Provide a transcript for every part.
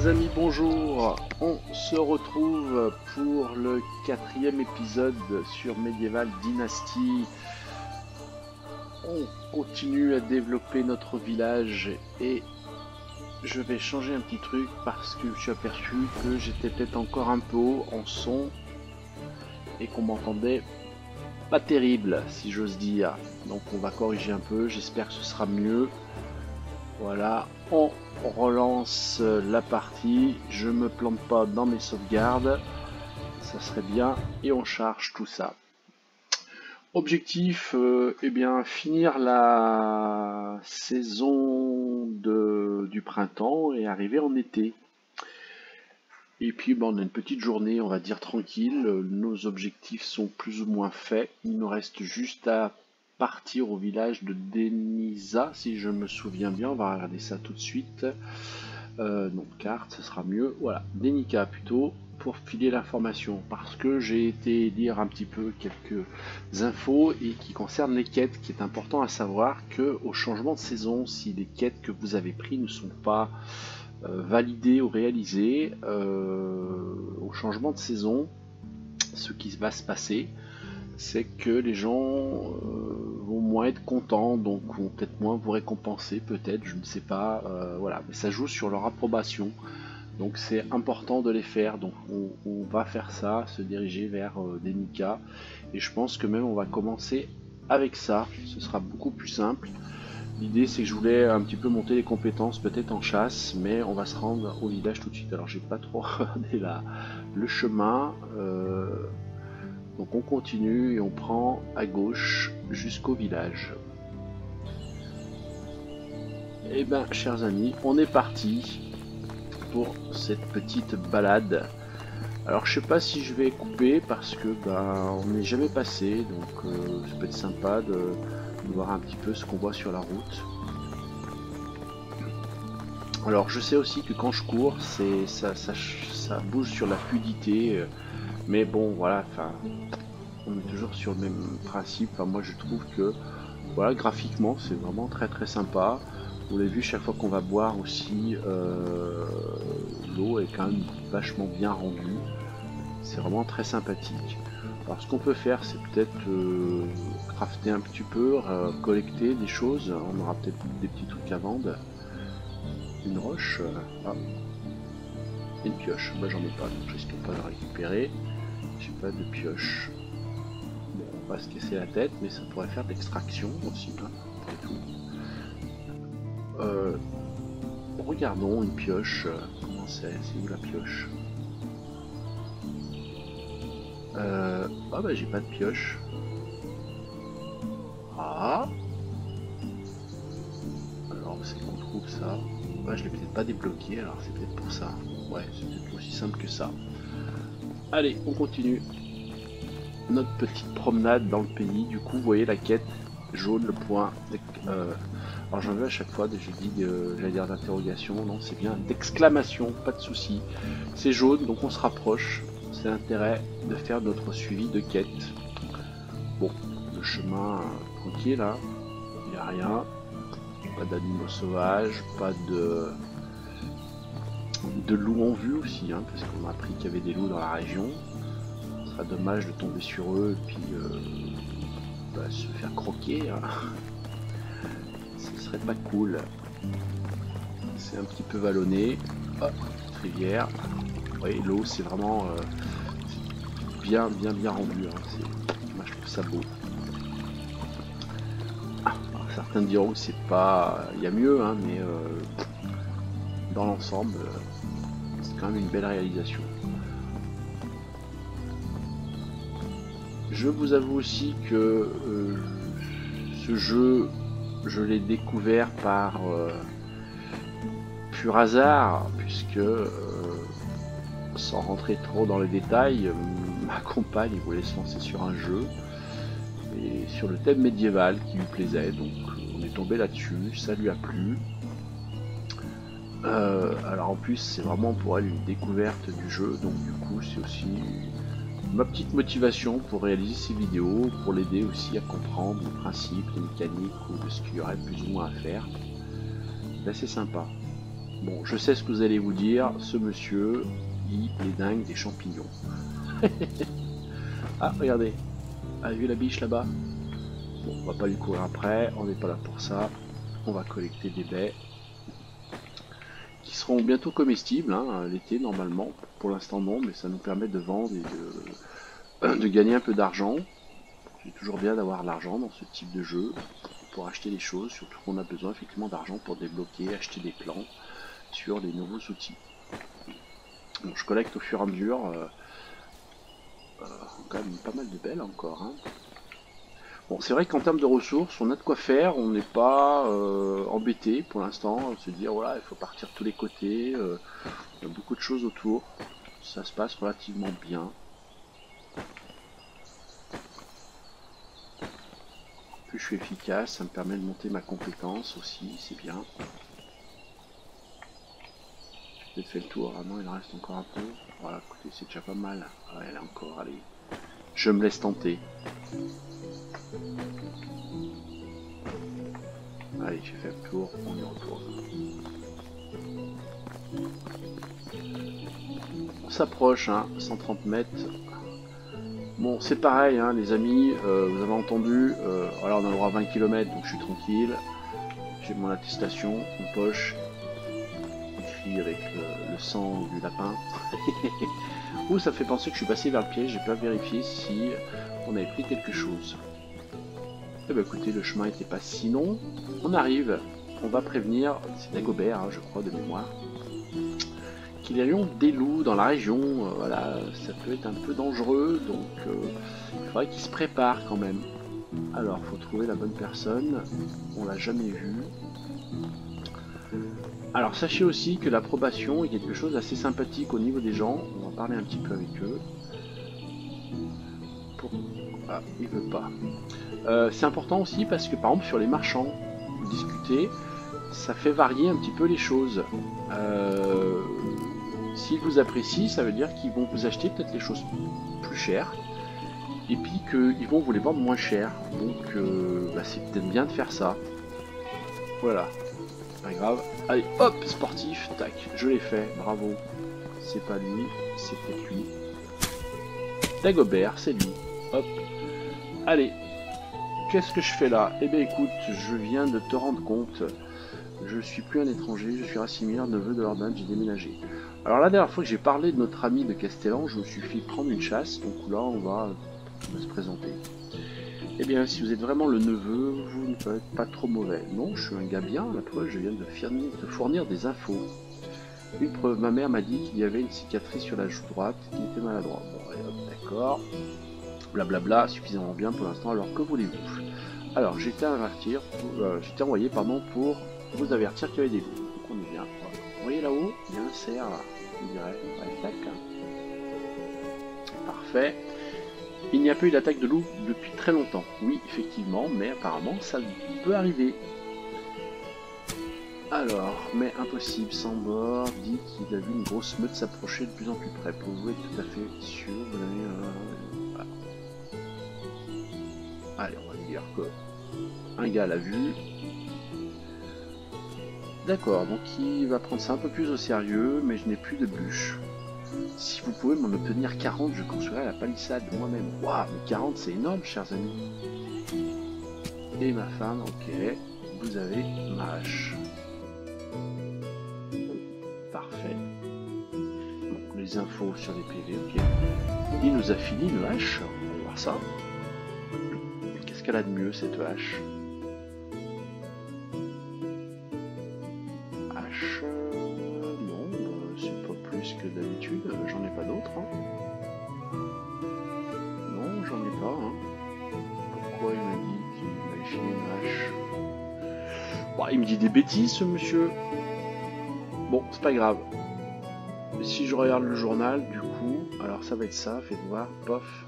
Chers amis, bonjour. On se retrouve pour le 4e épisode sur Medieval Dynasty. On continue à développer notre village et je vais changer un petit truc parce que je suis aperçu que j'étais peut-être encore un peu haut en son et qu'on m'entendait pas terrible, si j'ose dire. Donc on va corriger un peu, j'espère que ce sera mieux. Voilà, on relance la partie, je me plante pas dans mes sauvegardes, ça serait bien, et on charge tout ça. Objectif, eh bien, finir la saison du printemps et arriver en été. Et puis bon, on a une petite journée, on va dire tranquille, nos objectifs sont plus ou moins faits, il nous reste juste à partir au village de Denisa, si je me souviens bien, on va regarder ça tout de suite. Non, carte, ce sera mieux. Voilà, Denica plutôt, pour filer l'information, parce que j'ai été lire un petit peu quelques infos et qui concernent les quêtes, qui est important à savoir que au changement de saison, si les quêtes que vous avez prises ne sont pas validées ou réalisées, au changement de saison, ce qui va se passer, c'est que les gens vont moins être contents, donc vont peut-être moins vous récompenser, peut-être, je ne sais pas, voilà, mais ça joue sur leur approbation, donc c'est important de les faire, donc on va faire ça, se diriger vers Denica, et je pense que même on va commencer avec ça, ce sera beaucoup plus simple. L'idée c'est que je voulais un petit peu monter les compétences, peut-être en chasse, mais on va se rendre au village tout de suite, alors j'ai pas trop regardé le chemin, donc on continue et on prend à gauche jusqu'au village. Et ben, chers amis, on est parti pour cette petite balade. Alors je sais pas si je vais couper parce que on n'est jamais passé, donc ça peut être sympa de voir un petit peu ce qu'on voit sur la route. Alors je sais aussi que quand je cours, ça bouge sur la fluidité. Mais bon, voilà, enfin, on est toujours sur le même principe. Enfin, moi, je trouve que, voilà, graphiquement, c'est vraiment très très sympa. Vous l'avez vu, chaque fois qu'on va boire aussi, l'eau est quand même vachement bien rendue. C'est vraiment très sympathique. Alors, ce qu'on peut faire, c'est peut-être crafter un petit peu, collecter des choses. On aura peut-être des petits trucs à vendre. Une roche, une pioche. Bah, j'en ai pas, donc je risque pas de la récupérer. J'ai pas de pioche. Bon, on va se casser la tête, mais ça pourrait faire de l'extraction aussi, hein, après tout. Regardons une pioche. Comment c'est où la pioche? Ah bah j'ai pas de pioche. Ah. Alors c'est qu'on trouve ça. Ouais, je l'ai peut-être pas débloqué, alors c'est peut-être pour ça. Ouais, c'est peut-être aussi simple que ça. Allez, on continue notre petite promenade dans le pays. Du coup, vous voyez la quête jaune, le point. Alors j'en veux à chaque fois, j'ai dit, j'allais dire d'interrogation, non, c'est bien d'exclamation, pas de souci. C'est jaune, donc on se rapproche. C'est l'intérêt de faire notre suivi de quête. Bon, le chemin tranquille, là, il n'y a rien. Pas d'animaux sauvages, pas de loups en vue aussi, hein, parce qu'on a appris qu'il y avait des loups dans la région. Ce sera dommage de tomber sur eux et puis se faire croquer, hein. Ce serait pas cool. C'est un petit peu vallonné. Hop, petite rivière. Oui, l'eau c'est vraiment bien rendu, hein. Moi je trouve ça beau. Alors, certains diront que c'est pas, il y a mieux, hein, mais dans l'ensemble c'est quand même une belle réalisation. Je vous avoue aussi que ce jeu, je l'ai découvert par pur hasard, puisque sans rentrer trop dans les détails, ma compagne voulait se lancer sur un jeu et sur le thème médiéval qui lui plaisait, donc on est tombé là-dessus, ça lui a plu. Alors en plus c'est vraiment pour elle une découverte du jeu, donc du coup c'est aussi ma petite motivation pour réaliser ces vidéos, pour l'aider aussi à comprendre les principes, les mécaniques ou de ce qu'il y aurait plus ou moins à faire. C'est assez sympa. Bon, je sais ce que vous allez vous dire, ce monsieur, il est dingue des champignons. Ah, regardez, avez vu la biche là-bas? Bon, on va pas lui courir après, on n'est pas là pour ça. On va collecter des baies qui seront bientôt comestibles, hein, l'été normalement. Pour l'instant non, mais ça nous permet de vendre et de gagner un peu d'argent. C'est toujours bien d'avoir de l'argent dans ce type de jeu pour acheter des choses, surtout qu'on a besoin effectivement d'argent pour débloquer, acheter des plans sur les nouveaux outils. Bon, je collecte au fur et à mesure, quand même pas mal de belles encore. Hein. Bon, c'est vrai qu'en termes de ressources, on a de quoi faire, on n'est pas embêté pour l'instant, se dire voilà, il faut partir de tous les côtés, il y a beaucoup de choses autour, ça se passe relativement bien. Plus je suis efficace, ça me permet de monter ma compétence aussi, c'est bien. J'ai peut-être fait le tour, ah non, il en reste encore un peu. Voilà, écoutez, c'est déjà pas mal. Ouais, là encore, allez. Je me laisse tenter. Allez, j'ai fait le tour, on y retourne. On s'approche, hein, 130 mètres. Bon, c'est pareil, hein, les amis, vous avez entendu, voilà, on a le droit à 20 km, donc je suis tranquille. J'ai mon attestation en poche, écrit avec le sang du lapin. Ouh, ça fait penser que je suis passé vers le piège, j'ai pas vérifié si on avait pris quelque chose. Eh ben écoutez, le chemin était pas si long. On arrive, on va prévenir, c'est Dagobert, hein, je crois, de mémoire, qu'il y a des loups dans la région. Voilà, ça peut être un peu dangereux, donc il faudrait qu'il se prépare quand même. Alors, faut trouver la bonne personne. On l'a jamais vu. Alors, sachez aussi que l'approbation est quelque chose d'assez sympathique au niveau des gens. On va parler un petit peu avec eux. Ah, il veut pas. C'est important aussi parce que par exemple sur les marchands, vous discutez, ça fait varier un petit peu les choses. S'ils vous apprécient, ça veut dire qu'ils vont vous acheter peut-être les choses plus chères et puis qu'ils vont vous les vendre moins cher. Donc bah, c'est peut-être bien de faire ça. Voilà, pas grave. Allez, hop, sportif, tac, je l'ai fait, bravo. C'est pas lui, c'est peut-être lui. Dagobert, c'est lui. Hop. Allez, qu'est-ce que je fais là? Eh bien écoute, je viens de te rendre compte, je suis plus un étranger, je suis Racimir, neveu de Lord Dan, j'ai déménagé. Alors la dernière fois que j'ai parlé de notre ami de Castellan, je me suis fait prendre une chasse, donc là on va se présenter. Eh bien si vous êtes vraiment le neveu, vous ne pouvez être pas trop mauvais. Non, je suis un gars bien, la preuve je viens de te fournir des infos. Une preuve, ma mère m'a dit qu'il y avait une cicatrice sur la joue droite, qui était maladroit. Bon, allez, hop, d'accord. Blablabla, suffisamment bien pour l'instant, alors que voulez-vous? Alors, j'ai été envoyé pour vous avertir qu'il y avait des loups. Donc on est bien. Voilà. Vous voyez là-haut, il y a un cerf, là, on dirait. Ouais, tac. Parfait. Il n'y a pas eu d'attaque de loup depuis très longtemps. Oui, effectivement, mais apparemment, ça peut arriver. Alors, mais impossible, sans bord, dit qu'il a vu une grosse meute s'approcher de plus en plus près. Pour vous être tout à fait sûr, vous avez... Voilà. Allez, on va dire que un gars l'a vu. D'accord, donc il va prendre ça un peu plus au sérieux, mais je n'ai plus de bûches. Si vous pouvez m'en obtenir 40, je construirai la palissade moi-même. Waouh, mais 40 c'est énorme, chers amis. Et ma femme, ok, vous avez ma hache. Parfait. Bon, les infos sur les PV, ok. Il nous a fini une hache, on va voir ça. Qu'est-ce qu'elle a de mieux cette hache? Hache... non, c'est pas plus que d'habitude, j'en ai pas d'autres. Hein. Non, j'en ai pas. Hein. Pourquoi il m'a dit qu'il m'avait filé une hache? Bon, il me dit des bêtises ce monsieur. Bon, c'est pas grave. Si je regarde le journal, du coup, alors ça va être ça, faites voir, pof.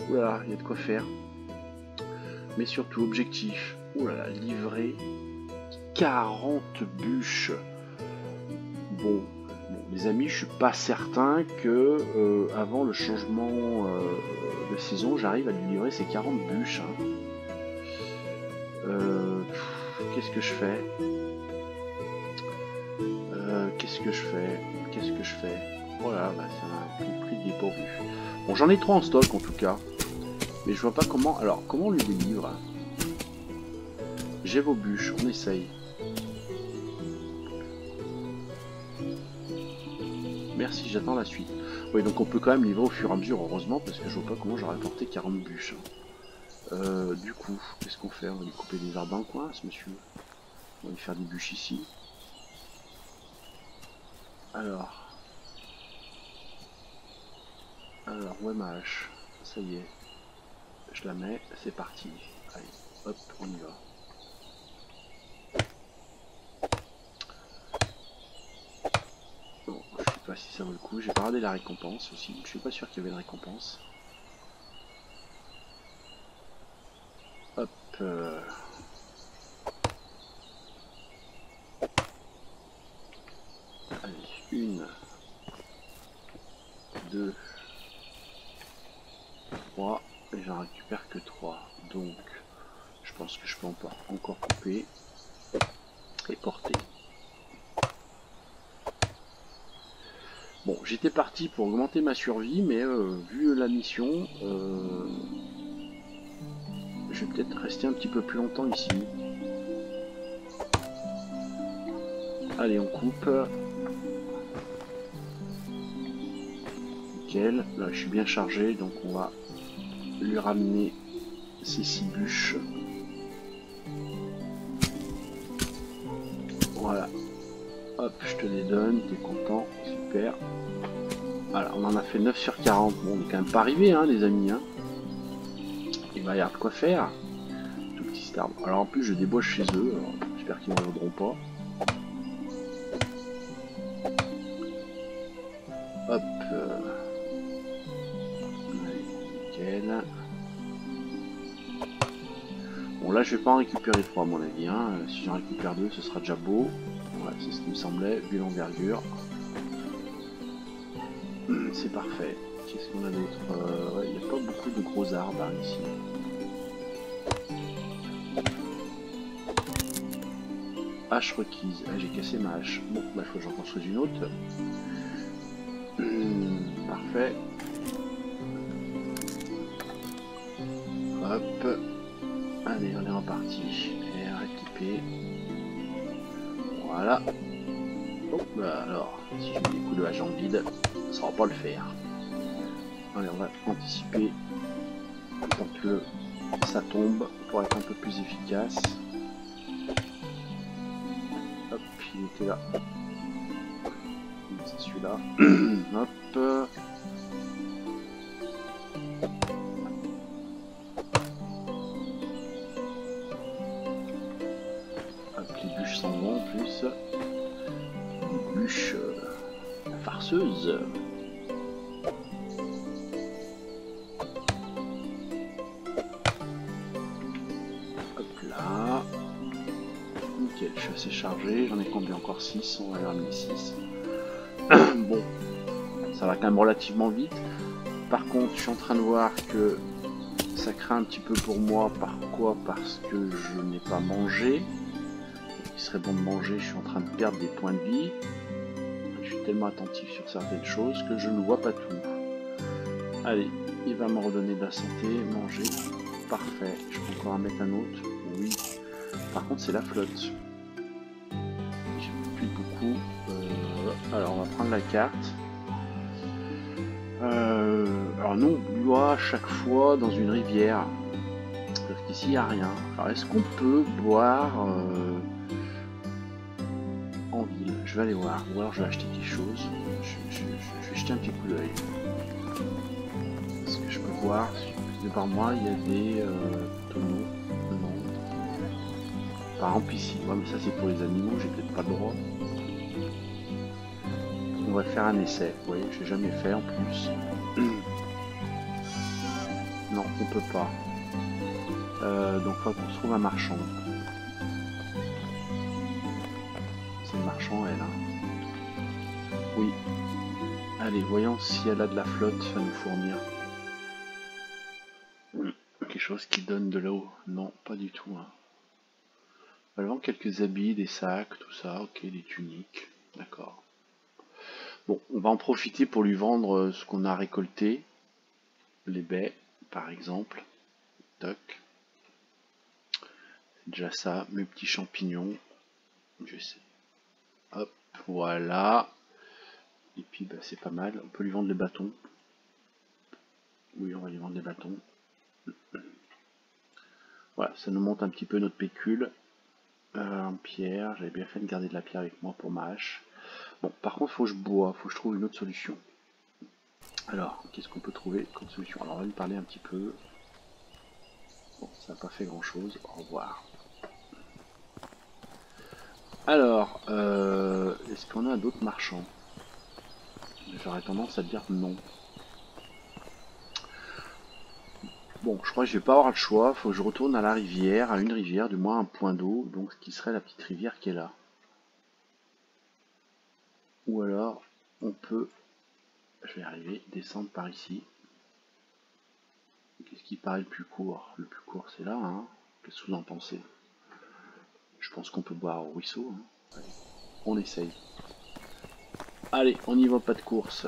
Oulala, il y a de quoi faire. Mais surtout, objectif. Oulala, livrer 40 bûches. Bon, les amis, je suis pas certain que avant le changement de saison, j'arrive à lui livrer ces 40 bûches. Hein. Qu'est-ce que je fais? qu'est-ce que je fais? Qu'est-ce que je fais? Voilà, bah, ça m'a pris dépourvu. Bon, j'en ai 3 en stock en tout cas. Mais je vois pas comment... Alors, comment on lui délivre? J'ai vos bûches, on essaye. Merci, j'attends la suite. Oui, donc on peut quand même livrer au fur et à mesure, heureusement, parce que je vois pas comment j'aurais porté 40 bûches. Du coup, qu'est-ce qu'on fait? On va lui couper des arbres d'un coin, ce monsieur. On va lui faire des bûches ici. Alors, ouais ma hache, ça y est. Je la mets, c'est parti. Allez, hop, on y va. Bon, je sais pas si ça vaut le coup. J'ai pas regardé la récompense aussi. Je suis pas sûr qu'il y avait une récompense. Hop. Allez, 1, 2, 3. Et j'en récupère que 3. Donc, je pense que je peux encore couper et porter. Bon, j'étais parti pour augmenter ma survie, mais vu la mission, je vais peut-être rester un petit peu plus longtemps ici. Allez, on coupe. Nickel. Là, je suis bien chargé, donc on va lui ramener ces 6 bûches. Voilà. Hop, je te les donne, t'es content, super. Voilà, on en a fait 9 sur 40. Bon, on est quand même pas arrivé, hein, les amis. Hein. Il va y avoir de quoi faire. Tout petit arbre. Alors en plus, je débauche chez eux. J'espère qu'ils ne m'en voudront pas. Hop. Nickel. Bon, là, je vais pas en récupérer 3 à mon avis. Hein. Si j'en récupère 2, ce sera déjà beau. Ouais, c'est ce qui me semblait, vu l'envergure. C'est parfait. Qu'est-ce qu'on a d'autre? Ouais, il n'y a pas beaucoup de gros arbres hein, ici. Hache requise. Ah, j'ai cassé ma hache. Bon, bah, il faut que j'en construise une autre. Parfait. Hop. Allez, on est reparti. Air équipé. Voilà. Oh, bah alors, si je mets des coups de hache en vide, ça va pas le faire. Allez, on va anticiper pour que ça tombe pour être un peu plus efficace. Hop, il était là. C'est celui-là. Hop. Hop, les bûches s'en vont en plus. Les bûches farceuses. Nickel, je suis assez chargé, j'en ai combien encore 6, on va aller ramener 6. Bon, ça va quand même relativement vite. Par contre, je suis en train de voir que ça craint un petit peu pour moi. Pourquoi? Parce que je n'ai pas mangé. Il serait bon de manger, je suis en train de perdre des points de vie. Je suis tellement attentif sur certaines choses que je ne vois pas tout. Allez, il va me redonner de la santé, manger. Parfait, je peux encore en mettre un autre. Oui. Par contre, c'est la flotte. J'ai plus beaucoup. Alors, on va prendre la carte. Alors, nous, on boit chaque fois dans une rivière. Sauf qu'ici, il n'y a rien. Alors, est-ce qu'on peut boire en ville? Je vais aller voir. Ou alors, je vais acheter quelque chose. Je vais jeter un petit coup d'œil. Est-ce que je peux voir? Devant moi, il y a des tonneaux. Non. Par exemple ici, ouais, mais ça c'est pour les animaux, j'ai peut-être pas le droit. On va faire un essai, oui, j'ai jamais fait en plus. Non, on peut pas. Donc il faut qu'on se trouve un marchand. C'est le marchand elle. Hein. Oui. Allez, voyons si elle a de la flotte à nous fournir. Quelque chose qui donne de l'eau. Non, pas du tout. Hein. Elle vend quelques habits, des sacs, tout ça, ok, des tuniques. D'accord. Bon, on va en profiter pour lui vendre ce qu'on a récolté. Les baies, par exemple. Toc. C'est déjà ça. Mes petits champignons. Je sais. Hop, voilà. Et puis bah, c'est pas mal. On peut lui vendre les bâtons. Oui, on va lui vendre les bâtons. Voilà, ça nous monte un petit peu notre pécule. En pierre, j'avais bien fait de garder de la pierre avec moi pour ma hache. Bon, par contre, faut que je bois, faut que je trouve une autre solution. Alors, qu'est-ce qu'on peut trouver comme solution? Alors, on va lui parler un petit peu. Bon, ça n'a pas fait grand-chose. Au revoir. Alors, est-ce qu'on a d'autres marchands? J'aurais tendance à dire non. Bon, je crois que je vais pas avoir le choix. Faut que je retourne à la rivière, à une rivière, du moins un point d'eau, donc ce qui serait la petite rivière qui est là. Ou alors, on peut, je vais arriver, descendre par ici. Qu'est-ce qui paraît le plus court? Le plus court, c'est là, hein. Qu'est-ce que vous en pensez? Je pense qu'on peut boire au ruisseau. Hein. Allez, on essaye. Allez, on y va, pas de course.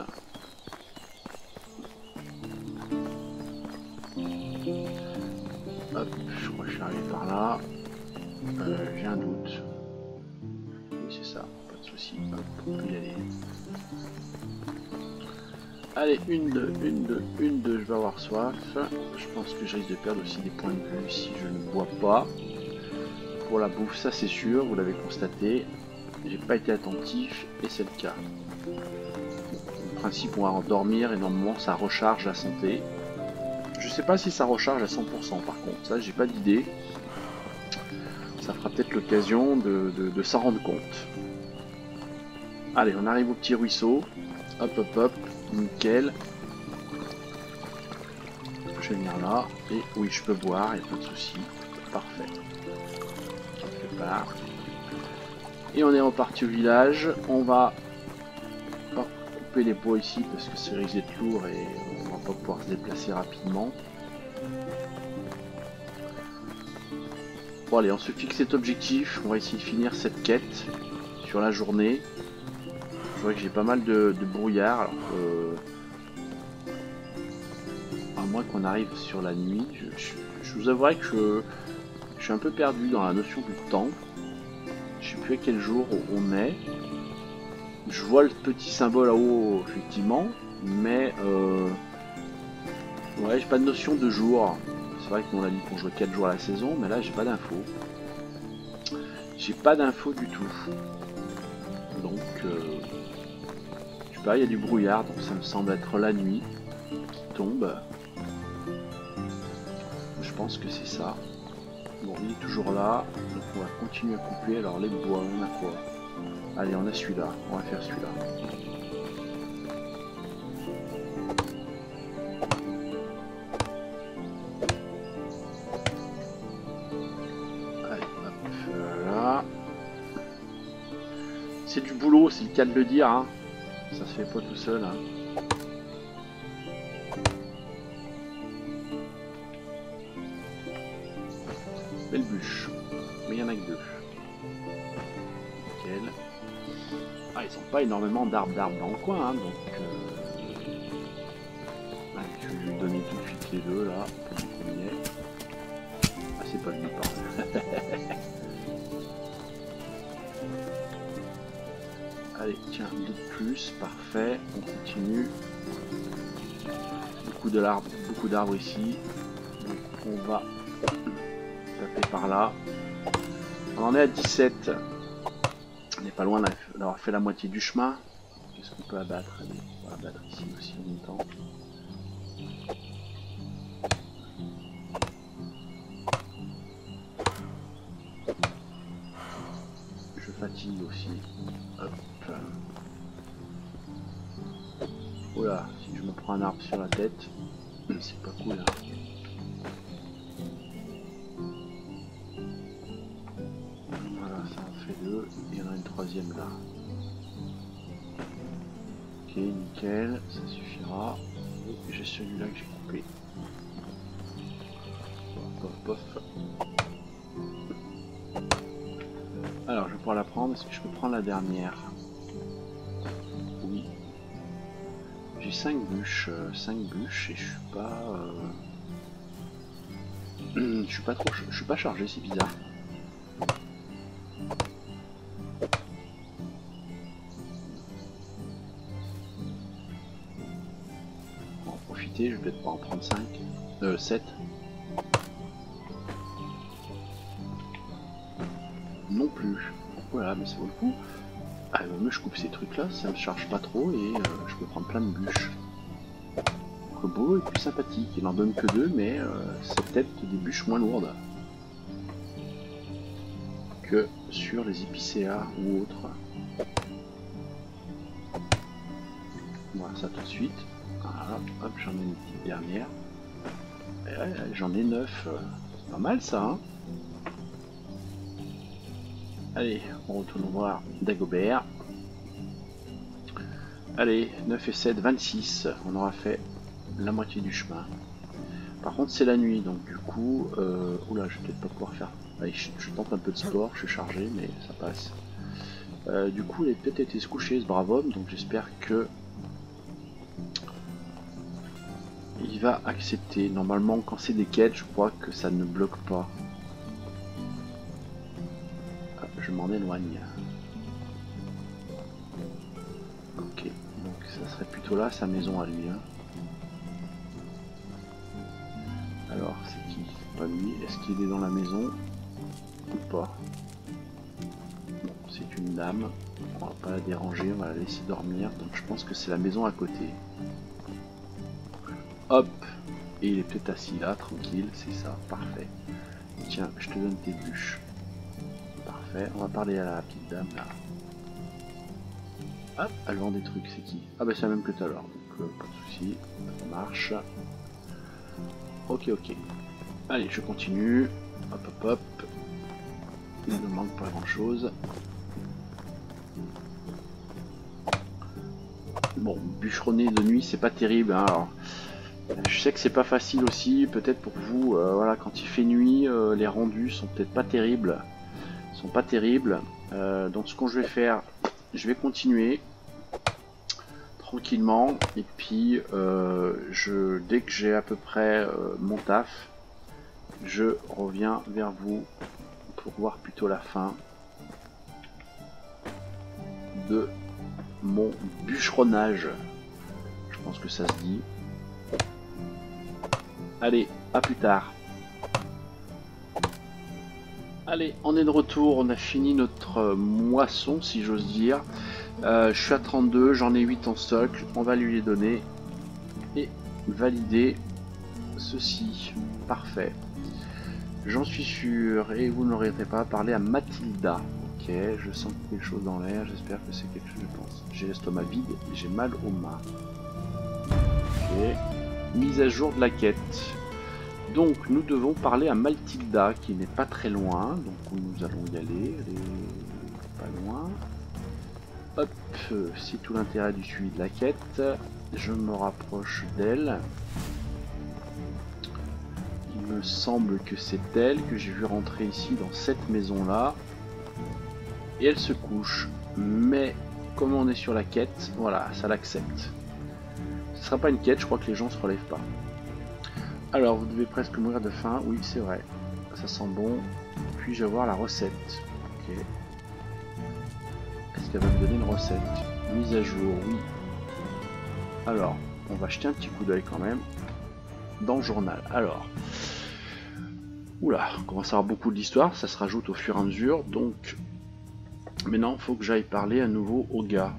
Hop, je crois que je suis arrivé par là. J'ai un doute. Oui, c'est ça, pas de souci. Hop, on peut y aller. Allez, une, deux, je vais avoir soif. Je pense que je risque de perdre aussi des points de vue si je ne bois pas. Pour la bouffe, ça c'est sûr, vous l'avez constaté. J'ai pas été attentif et c'est le cas. En principe, on va en dormir et normalement ça recharge la santé. Je sais pas si ça recharge à 100% par contre, ça j'ai pas d'idée. Ça fera peut-être l'occasion de s'en rendre compte. Allez, on arrive au petit ruisseau. Hop, hop, hop, nickel. Je vais venir là. Et oui, je peux boire, il n'y a pas de souci. Parfait. Quelque part. Et on est reparti au village. On va pas couper les bois ici parce que ça risque d'être lourd et on va pas pouvoir se déplacer rapidement. Bon allez, on se fixe cet objectif. On va essayer de finir cette quête sur la journée. Je vois que j'ai pas mal de brouillard. Alors, à moins qu'on arrive sur la nuit, je vous avouerai que je suis un peu perdu dans la notion du temps. Je sais plus à quel jour on est. Je vois le petit symbole en haut, effectivement, mais ouais, j'ai pas de notion de jour. C'est vrai qu'on a dit qu'on jouait 4 jours à la saison, mais là j'ai pas d'infos. J'ai pas d'infos du tout. Donc, je sais pas, il y a du brouillard, donc ça me semble être la nuit qui tombe. Je pense que c'est ça. Bon, il est toujours là, donc on va continuer à couper. Alors les bois, on a quoi? Allez, on a celui-là, on va faire celui-là. Allez, hop, voilà. C'est du boulot, c'est le cas de le dire, hein. Ça se fait pas tout seul. Hein. Belle bûche, mais il y en a que 2. Nickel. Ah, ils ont pas énormément d'arbres dans le coin, hein, donc allez, je vais lui donner tout de suite les 2 là, pour qu'on y est. Ah, c'est pas lui, pardon. Allez, tiens, 2 de plus, parfait, on continue. Beaucoup d'arbres ici. Donc on va taper par là. On en est à 17. On n'est pas loin d'avoir fait la moitié du chemin. Qu'est-ce qu'on peut abattre? Allez, on va abattre ici aussi en même temps. Je fatigue aussi. Hop. Oula, si je me prends un arbre sur la tête, c'est pas cool. Hein. Voilà, ça en fait 2. Et il y en a une troisième là. Ok, nickel, ça suffira. Et j'ai celui-là que j'ai coupé. Pof, pof, pof. Alors, je vais pouvoir la prendre. Est-ce que je peux prendre la dernière? Oui, J'ai 5 bûches. 5 bûches et je suis pas... je suis pas trop... Je suis pas chargé, c'est bizarre. On va en profiter, je vais peut-être pas en prendre 5. 7. Non plus. Voilà, mais ça vaut le coup. Ah, il vaut mieux que je coupe ces trucs là, ça me charge pas trop et je peux prendre plein de bûches. Le beau et plus sympathique, il en donne que 2, mais c'est peut-être des bûches moins lourdes que sur les épicéas ou autres. Voilà, ça tout de suite. Voilà, hop, j'en ai une petite dernière. Ouais, j'en ai 9, c'est pas mal ça, hein. Allez, on retourne voir Dagobert. Allez, 9 et 7, 26. On aura fait la moitié du chemin. Par contre, c'est la nuit, donc du coup... oula, je vais peut-être pas pouvoir faire... Allez, je tente un peu de sport, je suis chargé, mais ça passe. Du coup, il a peut-être été se coucher, ce brave homme, donc j'espère que... il va accepter. Normalement, quand c'est des quêtes, je crois que ça ne bloque pas. Ah, je m'en éloigne. Ok, donc ça serait plutôt là sa maison à lui. Hein. Alors, c'est qui? C'est pas lui. Est-ce qu'il est dans la maison ou pas? Bon, c'est une dame. On va pas la déranger, on va la laisser dormir. Donc je pense que c'est la maison à côté. Hop! Et il est peut-être assis là, tranquille, c'est ça, parfait. Tiens, je te donne tes bûches. Parfait, on va parler à la petite dame là. Hop, elle vend des trucs, c'est qui? Ah bah c'est la même que tout à l'heure, donc pas de soucis, ça marche. Ok, ok. Allez, je continue. Hop, hop, hop. Il ne manque pas grand chose. Bon, bûcheronner de nuit, c'est pas terrible. Hein. Alors, je sais que c'est pas facile aussi, peut-être pour vous. Voilà, quand il fait nuit, les rendus sont peut-être pas terribles. Sont pas terribles. Donc, ce que je vais faire, je vais continuer tranquillement. Et puis, dès que j'ai à peu près mon taf, je reviens vers vous pour voir plutôt la fin de mon bûcheronnage. Je pense que ça se dit. Allez, à plus tard. Allez, on est de retour, on a fini notre moisson si j'ose dire. Je suis à 32, j'en ai 8 en stock, on va lui les donner et valider ceci. Parfait. J'en suis sûr et vous n'aurez pas parlé à Mathilda. Ok, je sens quelque chose dans l'air, j'espère que c'est quelque chose, je pense. J'ai l'estomac vide et j'ai mal aux mains. Ok, mise à jour de la quête. Donc nous devons parler à Mathilda qui n'est pas très loin, donc nous allons y aller, elle est pas loin. Hop, c'est tout l'intérêt du suivi de la quête, je me rapproche d'elle. Il me semble que c'est elle que j'ai vu rentrer ici dans cette maison là. Et elle se couche, mais comme on est sur la quête, voilà, ça l'accepte. Ce ne sera pas une quête, je crois que les gens se relèvent pas. Alors, vous devez presque mourir de faim. Oui, c'est vrai. Ça sent bon. Puis-je avoir la recette? Ok. Est-ce qu'elle va me donner une recette? Mise à jour, oui. Alors, on va jeter un petit coup d'œil quand même. Dans le journal. Alors. Oula, on commence à avoir beaucoup d'histoires. Ça se rajoute au fur et à mesure. Donc, maintenant, il faut que j'aille parler à nouveau au gars.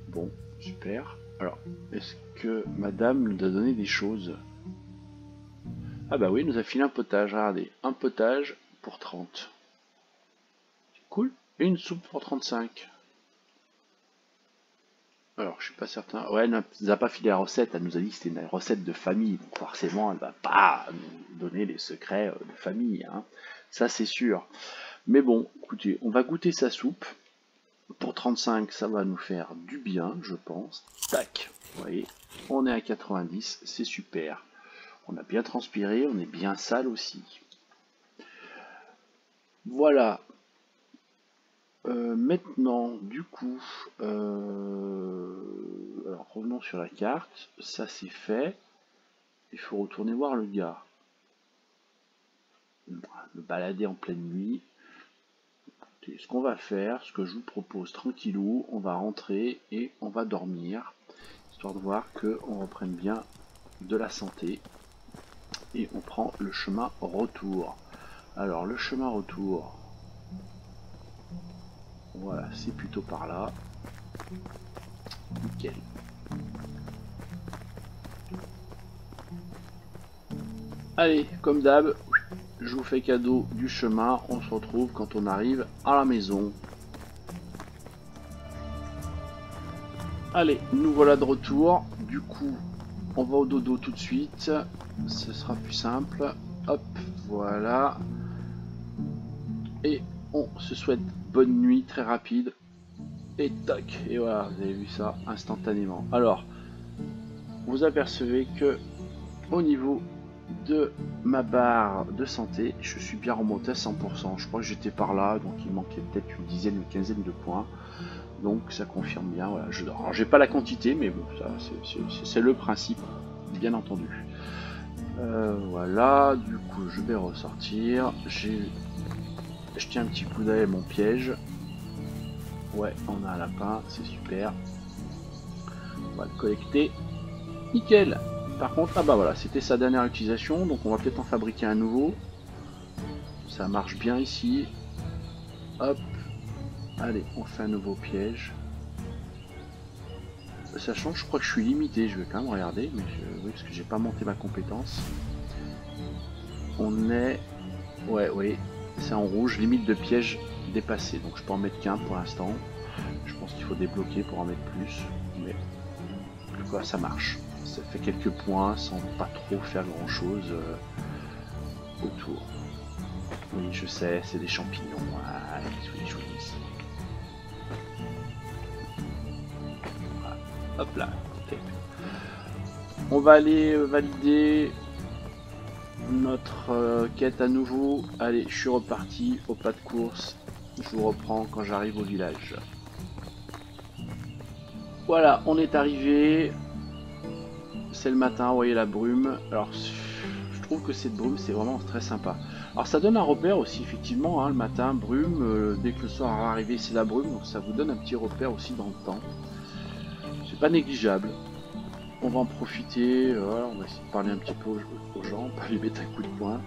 Bon, super. Alors, est-ce que madame nous a donné des choses? Ah bah oui, il nous a filé un potage, regardez, un potage pour 30. C'est cool. Et une soupe pour 35. Alors, je suis pas certain. Ouais, elle nous a pas filé la recette, elle nous a dit que c'était une recette de famille, donc forcément, elle va pas nous donner les secrets de famille, hein. Ça, c'est sûr. Mais bon, écoutez, on va goûter sa soupe. Pour 35, ça va nous faire du bien, je pense. Tac, vous voyez, on est à 90, c'est super. On a bien transpiré, on est bien sale aussi. Voilà. Maintenant, du coup, alors revenons sur la carte, ça c'est fait. Il faut retourner voir le gars. Me balader en pleine nuit. Ce qu'on va faire, ce que je vous propose tranquillou, on va rentrer et on va dormir, histoire de voir qu'on reprenne bien de la santé. Et on prend le chemin retour. Alors le chemin retour, voilà, c'est plutôt par là. Nickel. Allez, comme d'hab, je vous fais cadeau du chemin. On se retrouve quand on arrive à la maison. Allez, nous voilà de retour. Du coup, on va au dodo tout de suite. Ce sera plus simple. Hop, voilà. Et on se souhaite bonne nuit très rapide. Et toc. Et voilà, vous avez vu ça instantanément. Alors, vous apercevez que au niveau de ma barre de santé, je suis bien remonté à 100%. Je crois que j'étais par là, donc il manquait peut-être une dizaine, une quinzaine de points. Donc ça confirme bien. Voilà, alors j'ai pas la quantité, mais bon, ça c'est le principe, bien entendu. Voilà, du coup je vais ressortir. J'ai jeté un petit coup d'œil à mon piège. Ouais, on a un lapin, c'est super. On va le collecter. Nickel. Par contre, ah bah voilà, c'était sa dernière utilisation, donc on va peut-être en fabriquer un nouveau. Ça marche bien ici. Hop. Allez, on fait un nouveau piège. Sachant que je crois que je suis limité, je vais quand même regarder, mais oui, parce que j'ai pas monté ma compétence. On est... Ouais, oui, c'est en rouge, limite de piège dépassée, donc je peux en mettre qu'un pour l'instant. Je pense qu'il faut débloquer pour en mettre plus, mais quoi, ça marche. Ça fait quelques points sans pas trop faire grand chose autour. Oui, je sais, c'est des champignons. Ah, joli. Voilà. Hop là. Okay. On va aller valider notre quête à nouveau. Allez, je suis reparti au pas de course. Je vous reprends quand j'arrive au village. Voilà, on est arrivé. C'est le matin, vous voyez la brume. Alors, je trouve que cette brume, c'est vraiment très sympa. Alors, ça donne un repère aussi, effectivement, hein, le matin, brume. Dès que le soir va arriver, c'est la brume. Donc, ça vous donne un petit repère aussi dans le temps. C'est pas négligeable. On va en profiter. Voilà, on va essayer de parler un petit peu aux gens, pas lui mettre un coup de poing.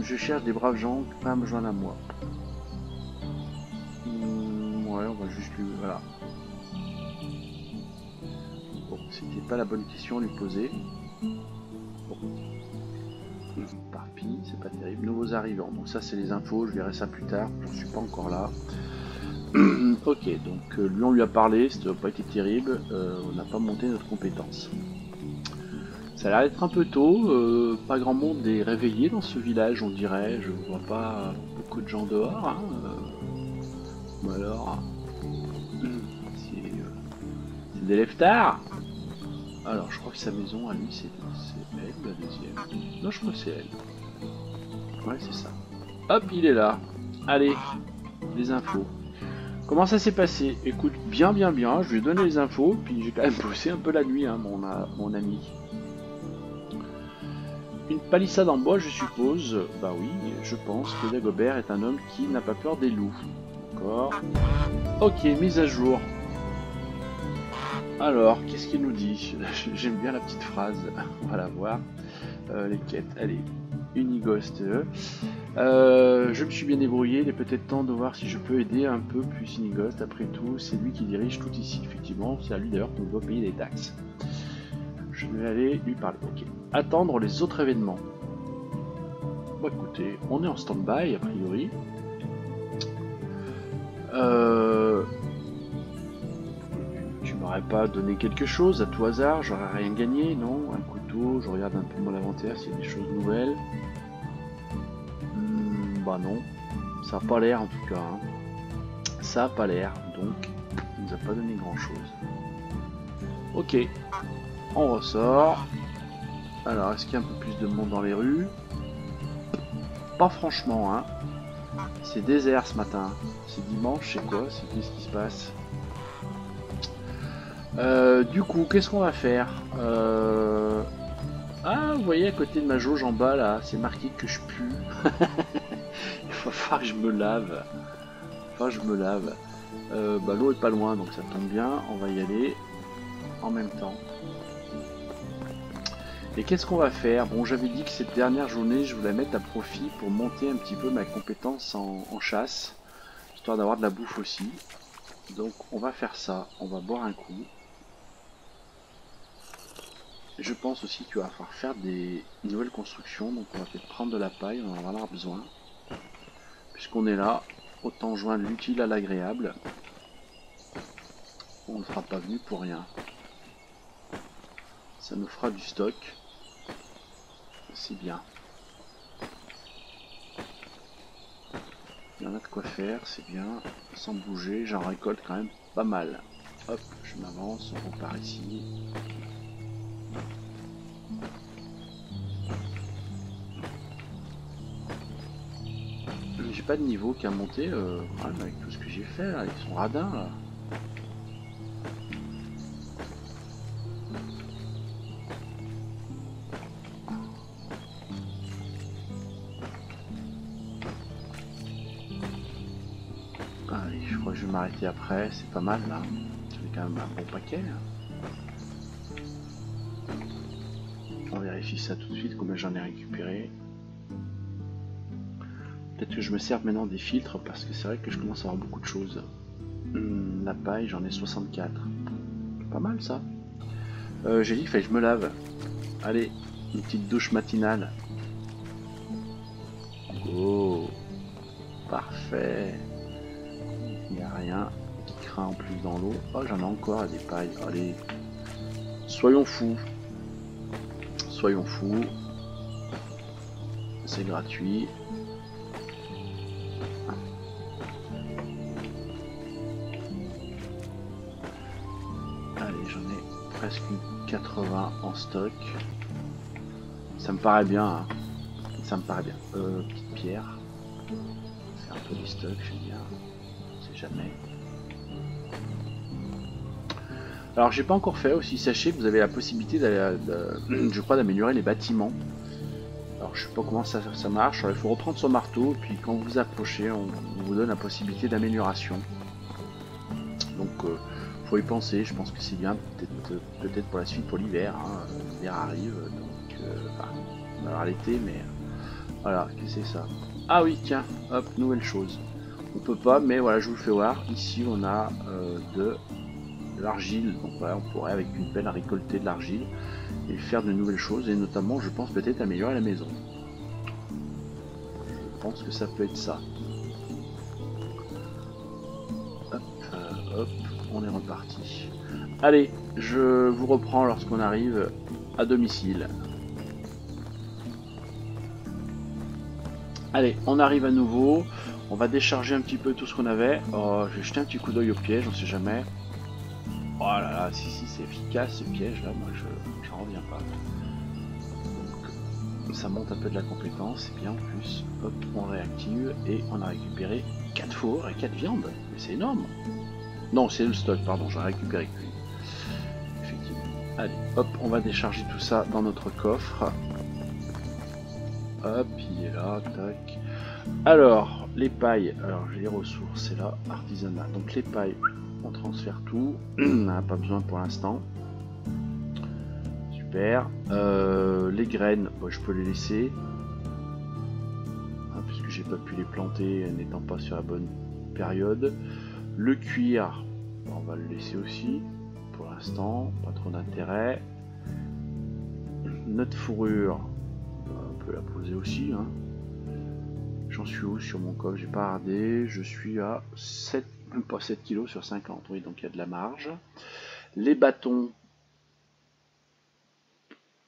Je cherche des braves gens qui peuvent me joindre à moi. Ouais, on va juste lui... Voilà. Bon, c'était pas la bonne question à lui poser. Bon. Parpi, c'est pas terrible. Nouveaux arrivants. Donc ça, c'est les infos. Je verrai ça plus tard. Je suis pas encore là. Ok, donc lui, on lui a parlé. Ça n'a pas été terrible. On n'a pas monté notre compétence. Ça a l'air d'être un peu tôt. Pas grand monde est réveillé dans ce village, on dirait. Je vois pas beaucoup de gens dehors. Hein. Ou alors... c'est des leftards. Alors, je crois que sa maison, à lui, c'est elle ou la deuxième? Non, je crois que c'est elle. Ouais, c'est ça. Hop, il est là. Allez, les infos. Comment ça s'est passé? Écoute, bien. Je lui ai donné les infos, puis j'ai quand même bossé un peu la nuit, hein, mon ami. Une palissade en bois, je suppose. Bah oui, je pense que Dagobert est un homme qui n'a pas peur des loups. D'accord. Ok, mise à jour. Alors, qu'est-ce qu'il nous dit? J'aime bien la petite phrase, on va la voir. Les quêtes, allez, Unighost. Je me suis bien débrouillé, il est peut-être temps de voir si je peux aider un peu plus Unighost. Après tout, c'est lui qui dirige tout ici, effectivement. C'est à lui d'ailleurs qu'on doit payer des taxes. Je vais aller lui parler. Ok. Attendre les autres événements. Bon, écoutez, on est en stand-by, a priori. Tu m'aurais pas donné quelque chose à tout hasard, j'aurais rien gagné, non? Un couteau, je regarde un peu mon inventaire s'il y a des choses nouvelles. Bah non, ça a pas l'air en tout cas. Hein. Ça a pas l'air, donc il nous a pas donné grand chose. Ok, on ressort. Alors, est-ce qu'il y a un peu plus de monde dans les rues? Pas franchement, hein. C'est désert ce matin. C'est dimanche, c'est quoi? C'est qu'est-ce qui se passe? Du coup, qu'est-ce qu'on va faire? Ah, vous voyez à côté de ma jauge en bas là, c'est marqué que je pue. Il va falloir que je me lave. Enfin, je me lave. Bah, l'eau est pas loin, donc ça tombe bien. On va y aller en même temps. Et qu'est-ce qu'on va faire? Bon, j'avais dit que cette dernière journée, je voulais mettre à profit pour monter un petit peu ma compétence en chasse, histoire d'avoir de la bouffe aussi. Donc, on va faire ça. On va boire un coup. Je pense aussi qu'il va falloir faire des nouvelles constructions, donc on va peut-être prendre de la paille, on en va en avoir besoin. Puisqu'on est là, autant joindre l'utile à l'agréable. On ne sera pas venu pour rien. Ça nous fera du stock. C'est bien. Il y en a de quoi faire, c'est bien. Sans bouger, j'en récolte quand même pas mal. Hop, je m'avance, on repart ici. J'ai pas de niveau qu'à monter, avec tout ce que j'ai fait là, ils sont radins là. Allez, je crois que je vais m'arrêter après, c'est pas mal là. Ça fait quand même un bon paquet. On vérifie ça tout de suite, combien j'en ai récupéré. Peut-être que je me sers maintenant des filtres parce que c'est vrai que je commence à avoir beaucoup de choses. La paille, j'en ai 64. Pas mal ça. J'ai dit qu'il fallait que je me lave. Allez, une petite douche matinale. Oh, parfait. Il n'y a rien qui craint en plus dans l'eau. Oh, j'en ai encore des pailles. Allez, soyons fous. Soyons fous. C'est gratuit. Allez, j'en ai presque 80 en stock. Ça me paraît bien. Hein. Ça me paraît bien. Petite pierre. C'est un peu du stock, j'aime bien. On sait jamais. Alors j'ai pas encore fait aussi, sachez que vous avez la possibilité je crois d'améliorer les bâtiments. Alors je sais pas comment ça marche, alors, il faut reprendre son marteau, et puis quand vous vous approchez, on vous donne la possibilité d'amélioration. Donc faut y penser, je pense que c'est bien, peut-être pour la suite, pour l'hiver, hein. L'hiver arrive, donc enfin, on va avoir l'été, mais voilà, qu'est-ce que c'est ça? Ah oui, tiens, hop, nouvelle chose. On peut pas, mais voilà, je vous le fais voir. Ici, on a de l'argile. Donc voilà, on pourrait avec une pelle récolter de l'argile et faire de nouvelles choses. Et notamment, je pense peut-être améliorer la maison. Je pense que ça peut être ça. Hop, hop, on est reparti. Allez, je vous reprends lorsqu'on arrive à domicile. Allez, on arrive à nouveau. On va décharger un petit peu tout ce qu'on avait. Oh, je vais jeter un petit coup d'œil au piège, on sait jamais. Oh là là, si c'est efficace ce piège là, moi j'en reviens pas. Donc ça monte un peu de la compétence, c'est bien en plus. Hop, on réactive et on a récupéré 4 fours et 4 viandes. Mais c'est énorme. Non, c'est le stock, pardon, j'en ai récupéré qu'une. Effectivement. Allez, hop, on va décharger tout ça dans notre coffre. Hop, il est là, tac. Alors, les pailles, alors j'ai les ressources, c'est là, artisanat. Donc les pailles, on transfère tout, on n'en a pas besoin pour l'instant. Super. Les graines, bah, je peux les laisser. Hein, puisque j'ai pas pu les planter n'étant pas sur la bonne période. Le cuir, bah, on va le laisser aussi. Pour l'instant, pas trop d'intérêt. Notre fourrure, bah, on peut la poser aussi. Hein. J'en suis où sur mon coffre? J'ai pas regardé. Je suis à 7, même pas 7 kg sur 50. Oui, donc il y a de la marge. Les bâtons,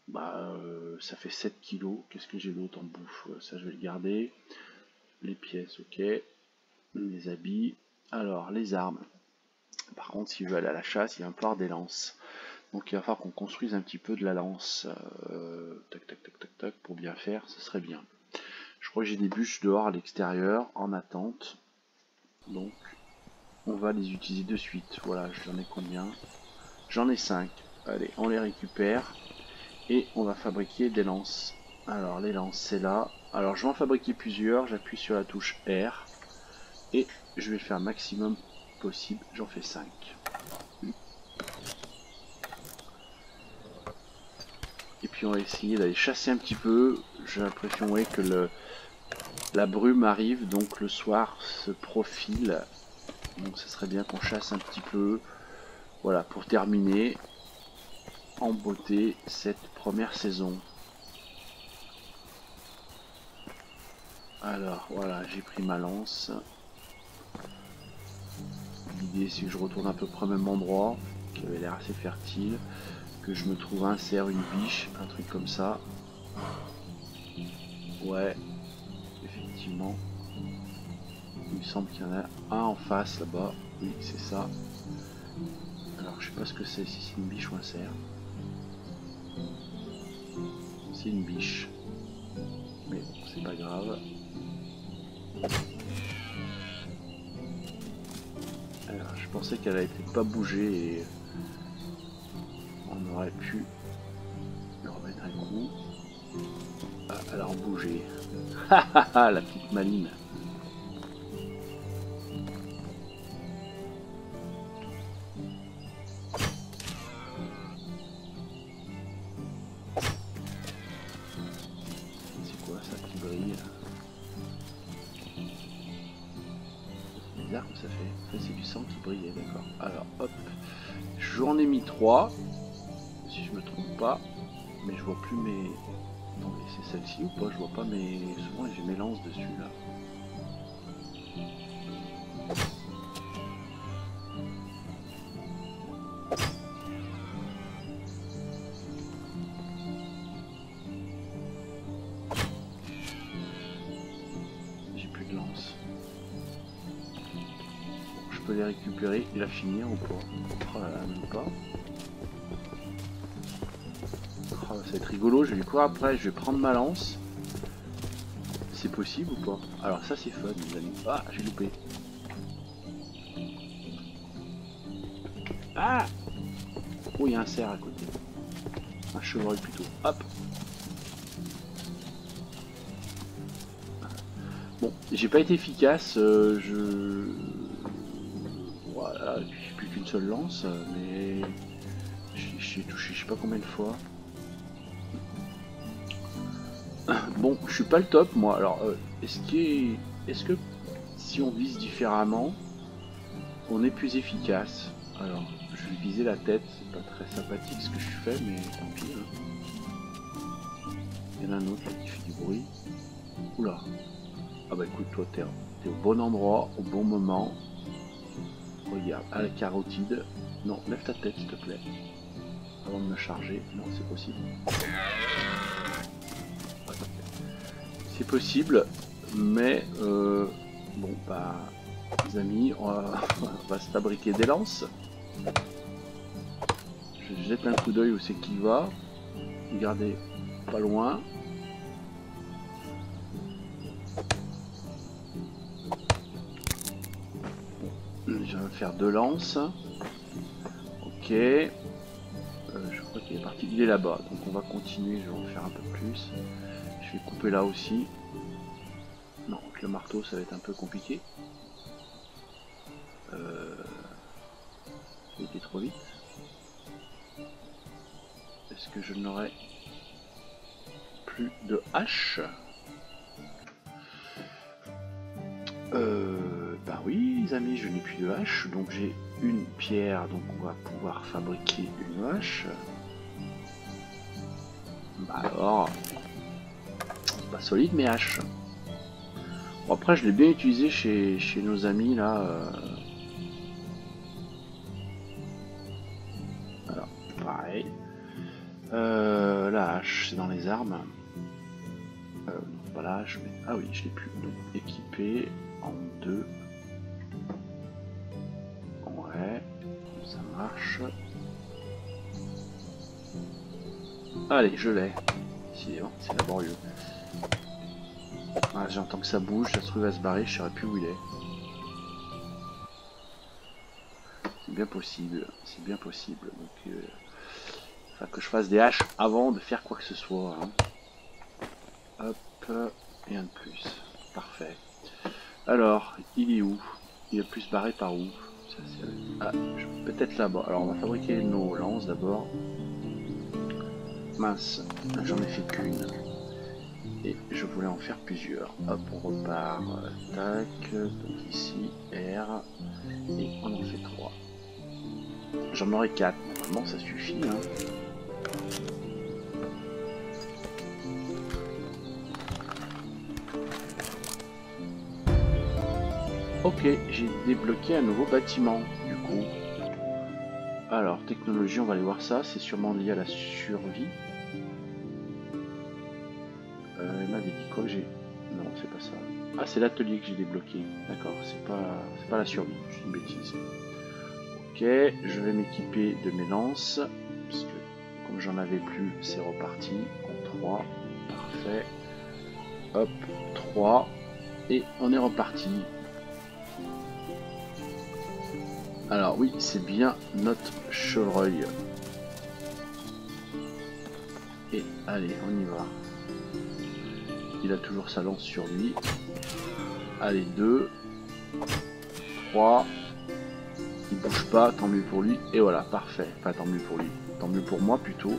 bah, ça fait 7 kg. Qu'est-ce que j'ai d'autre en bouffe? Ça, je vais le garder. Les pièces, ok. Les habits. Alors, les armes. Par contre, si je veux aller à la chasse, il va me falloir des lances. Donc, il va falloir qu'on construise un petit peu de la lance. Tac, tac, tac, tac, tac, pour bien faire, ce serait bien. Je crois que j'ai des bûches dehors à l'extérieur, en attente. Donc, on va les utiliser de suite. Voilà, j'en ai combien? J'en ai 5. Allez, on les récupère. Et on va fabriquer des lances. Alors, les lances, c'est là. Alors, je vais en fabriquer plusieurs. J'appuie sur la touche R. Et je vais faire le maximum possible. J'en fais 5. Et puis, on va essayer d'aller chasser un petit peu. J'ai l'impression, ouais, que la brume arrive. Donc, le soir se profile. Donc, ce serait bien qu'on chasse un petit peu. Voilà, pour terminer en beauté cette première saison. Alors voilà, j'ai pris ma lance. L'idée c'est que je retourne à peu près au même endroit, qui avait l'air assez fertile, que je me trouve un cerf, une biche, un truc comme ça. Ouais, effectivement. Il me semble qu'il y en a un en face là-bas. Oui, c'est ça. Alors je sais pas ce que c'est, si c'est une biche ou un cerf. C'est une biche. Mais bon, c'est pas grave. Alors, je pensais qu'elle allait peut-être pas bouger et on aurait pu lui remettre un coup. Ah, elle a bougé. La petite maline. C'est quoi ça qui brille? C'est bizarre comme ça fait. C'est du sang qui brillait, d'accord. Alors hop. J'en ai mis 3. Si je me trompe pas. Mais je vois plus mes... Attendez, c'est celle-ci ou pas? Je vois pas mes... Souvent j'ai mes lances dessus là. J'ai plus de lance. Bon, je peux les récupérer et la finir ou pas? Oh là là, même pas. Oh, ça va être rigolo, je vais lui courir après, je vais prendre ma lance. C'est possible ou pas? Alors ça c'est fun les amis. Ah, j'ai loupé. Ah! Oh, il y a un cerf à côté. Un chevreuil plutôt. Hop! Bon, j'ai pas été efficace. Voilà, j'ai plus qu'une seule lance, mais j'ai touché je sais pas combien de fois. Bon, je suis pas le top moi. Alors, est-ce que si on vise différemment, on est plus efficace? Alors, je vais viser la tête. C'est pas très sympathique ce que je fais, mais tant pis. Hein. Il y en a un autre là qui fait du bruit. Oula. Ah bah écoute, toi t'es au bon endroit, au bon moment. Regarde, à la carotide. Non, lève ta tête s'il te plaît. Avant de me charger. Non, c'est possible. C'est possible, mais bon bah les amis, on va se fabriquer des lances. Je jette un coup d'œil où c'est qu'il va. Regardez, pas loin. Je vais faire 2 lances. Ok. Je crois qu'il est parti. Il est là-bas, donc on va continuer. Je vais en faire un peu plus. Je vais couper là aussi. Non, avec le marteau, ça va être un peu compliqué. J'ai été trop vite. Est-ce que je n'aurai plus de hache? Bah oui les amis, je n'ai plus de hache, donc j'ai une pierre, donc on va pouvoir fabriquer une hache. Bah alors, c'est pas solide mes haches. Bon, après je l'ai bien utilisé chez nos amis là. Alors, pareil. La hache, c'est dans les armes. Non, pas la hache, mais... Ah oui, je l'ai plus. Donc, équipé en 2. Ouais, ça marche. Allez, je l'ai. C'est laborieux. Ah, j'entends que ça bouge, ça se trouve à se barrer, je saurais plus où il est. c'est bien possible, c'est bien possible. Donc, enfin, que je fasse des haches avant de faire quoi que ce soit. Hein. Hop, rien de plus. Parfait. Alors, il est où? Il est plus barré par où? Ah, peut-être là-bas. Alors, on va fabriquer nos lances d'abord. Mince, j'en ai fait qu'une. Et je voulais en faire plusieurs. Hop, on repart. Tac. Donc ici, R. Et on en fait 3. J'en aurai 4. Normalement, ça suffit. Hein. Ok, j'ai débloqué un nouveau bâtiment, du coup. Alors, technologie, on va aller voir ça. C'est sûrement lié à la survie. Il m'avait dit quoi que j'ai... Non, c'est pas ça. Ah, c'est l'atelier que j'ai débloqué. D'accord, c'est pas la survie, c'est une bêtise. Ok, je vais m'équiper de mes lances. Parce que, comme j'en avais plus, c'est reparti. En 3. Parfait. Hop, 3. Et on est reparti. Alors oui, c'est bien notre chevreuil. Et allez, on y va. Il a toujours sa lance sur lui. Allez, 2, 3. Il bouge pas, tant mieux pour lui. Et voilà, parfait. Enfin, tant mieux pour lui. Tant mieux pour moi plutôt.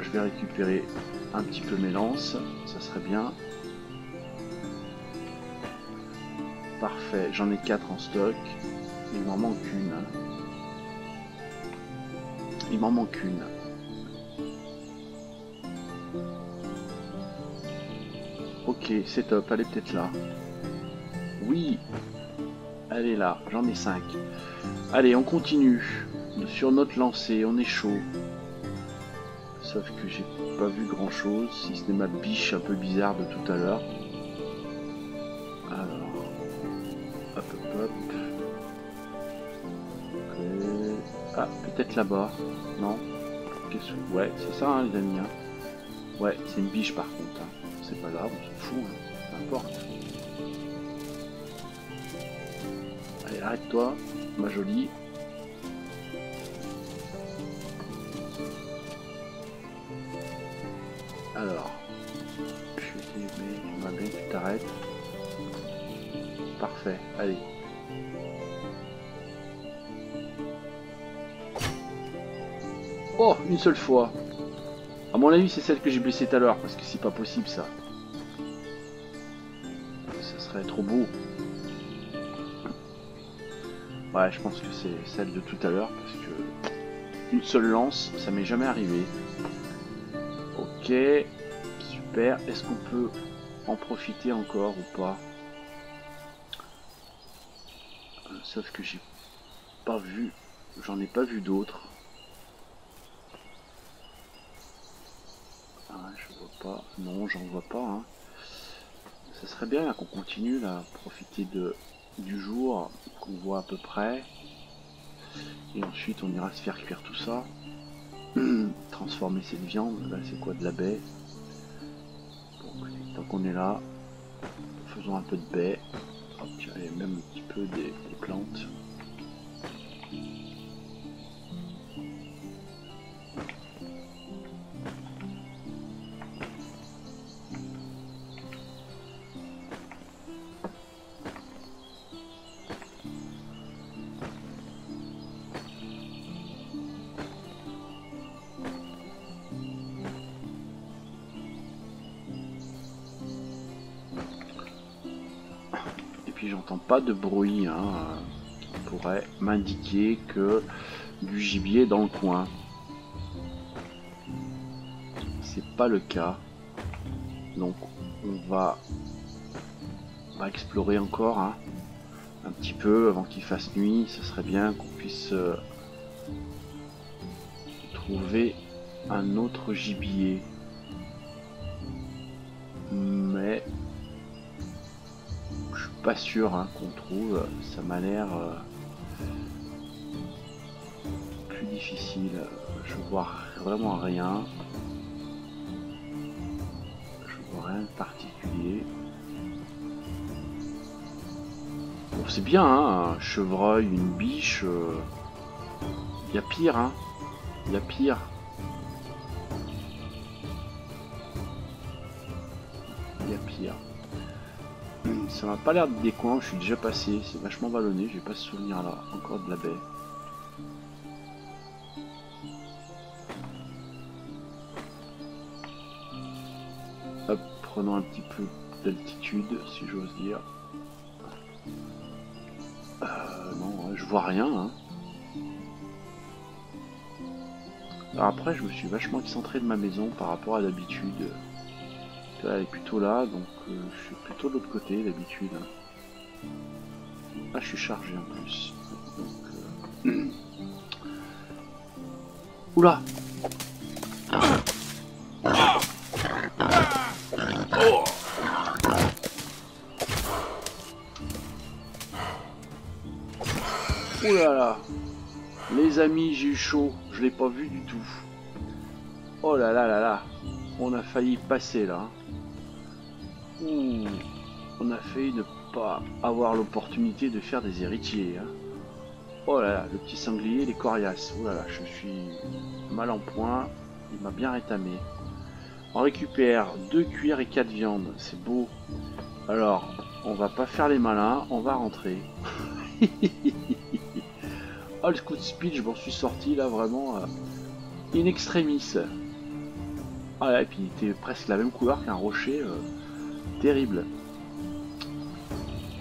Je vais récupérer un petit peu mes lances. Ça serait bien. Parfait, j'en ai 4 en stock. Il m'en manque une. Il m'en manque une. Ok, c'est top, elle est peut-être là. Oui, elle est là, j'en ai 5. Allez, on continue. Sur notre lancée, on est chaud. Sauf que j'ai pas vu grand chose, si ce n'est ma biche un peu bizarre de tout à l'heure. Alors, hop hop hop. Okay. Ah, peut-être là-bas. Non? Ouais, c'est ça, hein, les amis. Hein. Ouais, c'est une biche par contre. Hein. C'est pas grave, on s'en fout. Hein. Peu importe. Allez, arrête-toi, ma jolie. Alors, je vais bien que tu t'arrêtes. Parfait, allez. Oh, une seule fois. À mon avis, c'est celle que j'ai blessée tout à l'heure, parce que c'est pas possible ça. Ça serait trop beau. Ouais, je pense que c'est celle de tout à l'heure, parce que une seule lance, ça m'est jamais arrivé. Ok, super. Est-ce qu'on peut en profiter encore ou pas? Sauf que j'ai pas vu, j'en ai pas vu d'autres. Ah, je vois pas, non, j'en vois pas. Hein. Ça serait bien là qu'on continue là, profiter du jour, qu'on voit à peu près. Et ensuite on ira se faire cuire tout ça. Transformer cette viande, là c'est quoi, de la baie. Bon, tant qu'on est là, faisons un peu de baie. Oh, tiens, et même un petit peu des plantes. J'entends pas de bruit hein, qui pourrait m'indiquer que du gibier dans le coin. C'est pas le cas. Donc on va explorer encore hein, un petit peu avant qu'il fasse nuit. Ce serait bien qu'on puisse trouver un autre gibier. Mais pas sûr hein, qu'on trouve, ça m'a l'air plus difficile. Je vois vraiment rien. Je vois rien de particulier. Au c'est bien, hein, un chevreuil, une biche. Il y a pire, hein. Il y a pire. Il y a pire. Ça m'a pas l'air des coins où je suis déjà passé. C'est vachement vallonné. J'ai pas ce souvenir là. Encore de la baie. Hop, prenons un petit peu d'altitude, si j'ose dire. Non, je vois rien. Hein. Alors après, je me suis vachement excentré de ma maison par rapport à d'habitude. Elle est plutôt là, donc je suis plutôt de l'autre côté d'habitude. Ah, je suis chargé en plus. Donc, Oula! Oh là là! Les amis, j'ai eu chaud, je l'ai pas vu du tout. Oh là là là là! On a failli passer là. Ouh, on a failli ne pas avoir l'opportunité de faire des héritiers. Hein. Oh là là, le petit sanglier, les coriaces. Oh là là, je suis mal en point. Il m'a bien rétamé. On récupère 2 cuirs et 4 viandes. C'est beau. Alors, on va pas faire les malins, on va rentrer. Oh, le coup de speed, je m'en suis sorti là vraiment in extremis. Ah là, et puis il était presque la même couleur qu'un rocher. Terrible.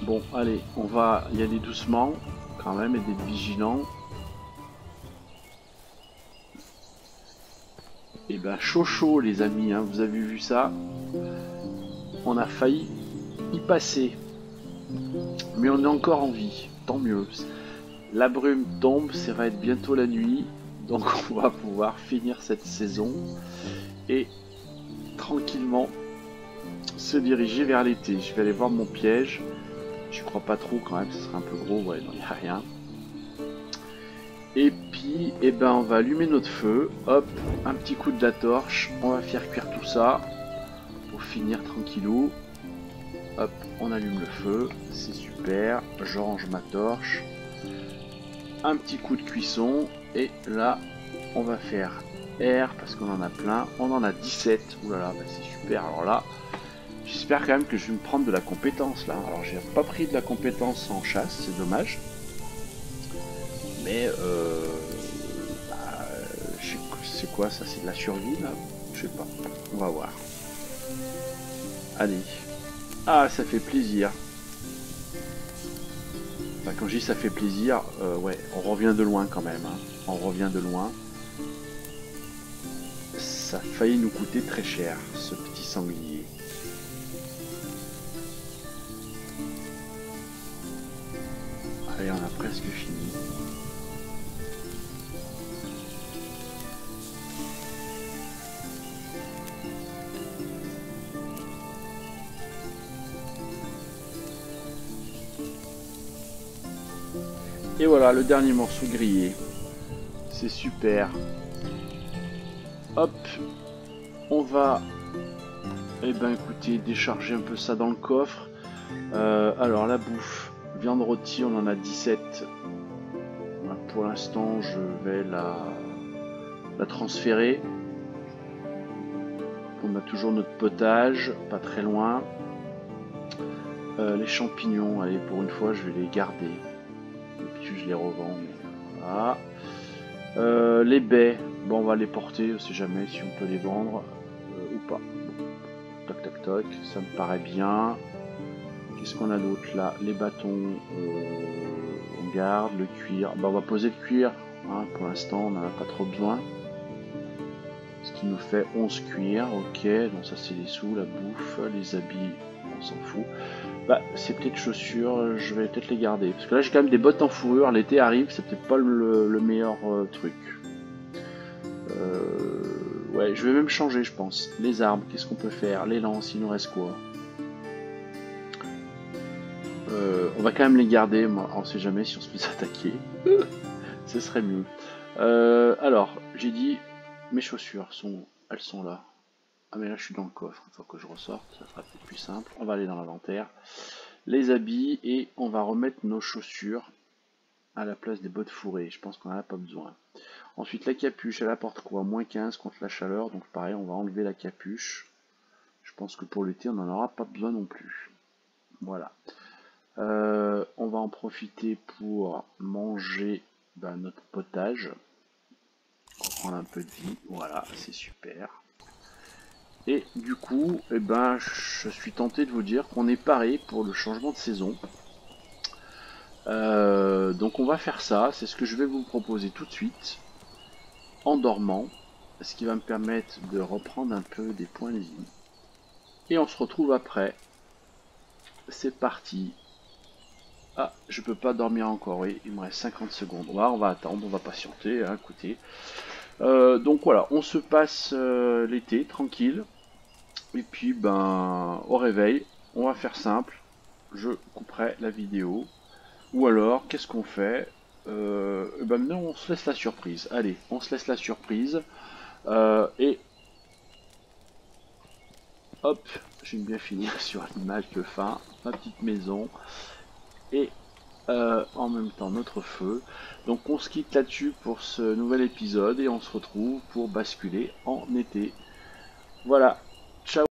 Bon, allez, on va y aller doucement quand même et d'être vigilant. Et ben chaud chaud les amis, hein, vous avez vu ça? On a failli y passer. Mais on est encore en vie, tant mieux. La brume tombe, ça va être bientôt la nuit. Donc on va pouvoir finir cette saison et tranquillement se diriger vers l'été. Je vais aller voir mon piège. Je crois pas trop quand même, ce serait un peu gros, ouais, non, il n'y a rien. Et puis, eh ben, on va allumer notre feu. Hop, un petit coup de la torche. On va faire cuire tout ça pour finir tranquillou. Hop, on allume le feu. C'est super. Je range ma torche. Un petit coup de cuisson. Et là, on va faire R parce qu'on en a plein. On en a 17. Ouh là là, bah c'est super. Alors là, j'espère quand même que je vais me prendre de la compétence là. Alors, j'ai pas pris de la compétence en chasse, c'est dommage. Mais bah, c'est quoi ça? C'est de la survie là? Je sais pas. On va voir. Allez. Ah, ça fait plaisir. Enfin, quand je dis ça fait plaisir, ouais, on revient de loin quand même. Hein. On revient de loin. Ça a failli nous coûter très cher, ce petit sanglier. Allez, on a presque fini. Et voilà, le dernier morceau grillé. C'est super. Hop. On va, eh ben écoutez, décharger un peu ça dans le coffre. Alors, la bouffe. Viande rôtie, on en a 17. Pour l'instant, je vais la transférer. On a toujours notre potage, pas très loin. Les champignons, allez, pour une fois, je vais les garder. D'habitude, je les revends. Mais voilà. Les baies, bon, on va les porter, on sait jamais si on peut les vendre ou pas. Toc, toc, toc, ça me paraît bien. Qu'est-ce qu'on a d'autre là? Les bâtons, on garde. Le cuir, bah, on va poser le cuir. Hein, pour l'instant, on n'en a pas trop besoin. Ce qui nous fait 11 cuirs, ok. Donc ça, c'est les sous, la bouffe, les habits, on s'en fout. Bah, c'est peut-être chaussures, je vais peut-être les garder. Parce que là, j'ai quand même des bottes en fourrure, l'été arrive, c'est peut-être pas le meilleur truc. Ouais, je vais même changer, je pense. Les armes, qu'est-ce qu'on peut faire? Les lances, il nous reste quoi? On va quand même les garder, moi, on sait jamais si on se fait attaquer. Ce serait mieux. Alors, j'ai dit, mes chaussures, elles sont là. Ah mais là je suis dans le coffre, il faut que je ressorte, ça sera peut-être plus simple. On va aller dans l'inventaire. les habits et on va remettre nos chaussures à la place des bottes fourrées. Je pense qu'on n'en a pas besoin. Ensuite, la capuche, elle apporte quoi? Moins 15 contre la chaleur. Donc pareil, on va enlever la capuche. Je pense que pour l'été, on n'en aura pas besoin non plus. Voilà. On va en profiter pour manger notre potage. On va prendre un peu de vie. Voilà, c'est super. Et du coup, je suis tenté de vous dire qu'on est paré pour le changement de saison. Donc on va faire ça, c'est ce que je vais vous proposer tout de suite, en dormant, ce qui va me permettre de reprendre un peu des points de vie. Et on se retrouve après. C'est parti. Ah, je peux pas dormir encore, oui, il me reste 50 secondes. On va attendre, on va patienter, hein, écoutez. Donc voilà, on se passe l'été, tranquille. Et puis, au réveil, on va faire simple. Je couperai la vidéo. Ou alors, qu'est-ce qu'on fait? Maintenant, on se laisse la surprise. Allez, on se laisse la surprise. Et hop, j'aime bien finir sur l'image de fin. Ma petite maison. Et en même temps, notre feu. Donc, on se quitte là-dessus pour ce nouvel épisode. Et on se retrouve pour basculer en été. Voilà. Ciao.